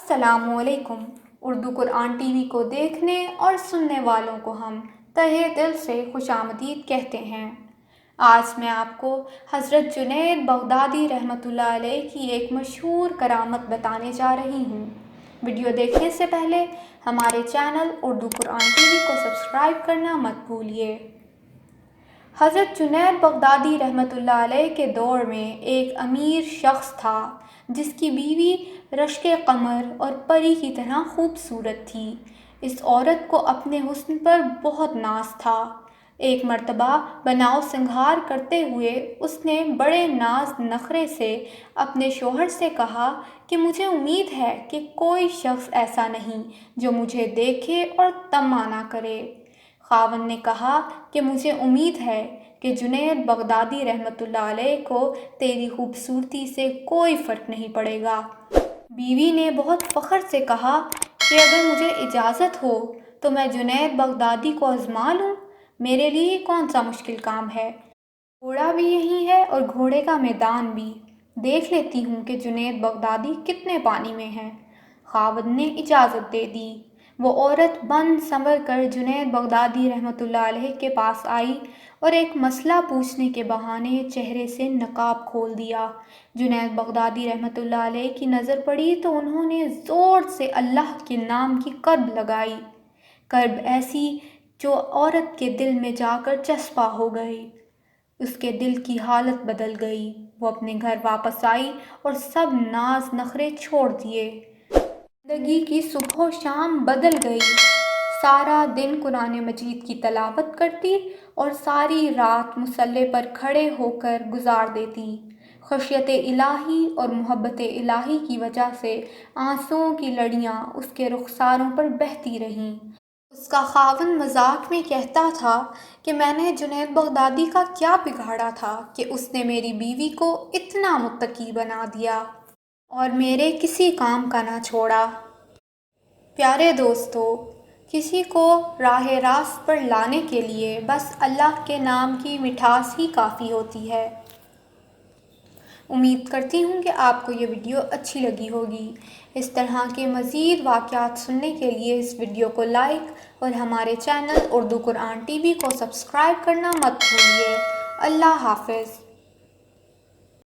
السلام علیکم۔ اردو قرآن T V کو دیکھنے اور سننے والوں کو ہم تہہ دل سے خوش آمدید کہتے ہیں۔ آج میں آپ کو حضرت جنید بغدادی رحمۃ اللہ علیہ کی ایک مشہور کرامت بتانے جا رہی ہوں۔ ویڈیو دیکھنے سے پہلے ہمارے چینل اردو قرآن ٹی وی کو سبسکرائب کرنا مت بھولیے۔ حضرت جنید بغدادی رحمۃ اللہ علیہ کے دور میں ایک امیر شخص تھا جس کی بیوی رشک قمر اور پری کی طرح خوبصورت تھی۔ اس عورت کو اپنے حسن پر بہت ناز تھا۔ ایک مرتبہ بناؤ سنگھار کرتے ہوئے اس نے بڑے ناز نخرے سے اپنے شوہر سے کہا کہ مجھے امید ہے کہ کوئی شخص ایسا نہیں جو مجھے دیکھے اور طمع نہ کرے۔ خاوند نے کہا کہ مجھے امید ہے کہ جنید بغدادی رحمۃ اللہ علیہ کو تیری خوبصورتی سے کوئی فرق نہیں پڑے گا۔ بیوی نے بہت فخر سے کہا کہ اگر مجھے اجازت ہو تو میں جنید بغدادی کو آزما لوں۔ میرے لیے کون سا مشکل کام ہے، گھوڑا بھی یہی ہے اور گھوڑے کا میدان بھی، دیکھ لیتی ہوں کہ جنید بغدادی کتنے پانی میں ہیں۔ خاوند نے اجازت دے دی۔ وہ عورت بن سنور کر جنید بغدادی رحمۃ اللہ علیہ کے پاس آئی اور ایک مسئلہ پوچھنے کے بہانے چہرے سے نقاب کھول دیا۔ جنید بغدادی رحمۃ اللہ علیہ کی نظر پڑی تو انہوں نے زور سے اللہ کے نام کی کرب لگائی، کرب ایسی جو عورت کے دل میں جا کر چسپاں ہو گئی۔ اس کے دل کی حالت بدل گئی۔ وہ اپنے گھر واپس آئی اور سب ناز نخرے چھوڑ دیے۔ زندگی کی صبح و شام بدل گئی۔ سارا دن قرآن مجید کی تلاوت کرتی اور ساری رات مصلی پر کھڑے ہو کر گزار دیتی۔ خشیت الہی اور محبت الہی کی وجہ سے آنسوؤں کی لڑیاں اس کے رخساروں پر بہتی رہیں۔ اس کا خاوند مذاق میں کہتا تھا کہ میں نے جنید بغدادی کا کیا بگاڑا تھا کہ اس نے میری بیوی کو اتنا متقی بنا دیا اور میرے کسی کام کا نہ چھوڑا۔ پیارے دوستو، کسی کو راہ راست پر لانے کے لیے بس اللہ کے نام کی مٹھاس ہی کافی ہوتی ہے۔ امید کرتی ہوں کہ آپ کو یہ ویڈیو اچھی لگی ہوگی۔ اس طرح کے مزید واقعات سننے کے لیے اس ویڈیو کو لائک اور ہمارے چینل اردو قرآن ٹی وی کو سبسکرائب کرنا مت بھولیے۔ اللہ حافظ۔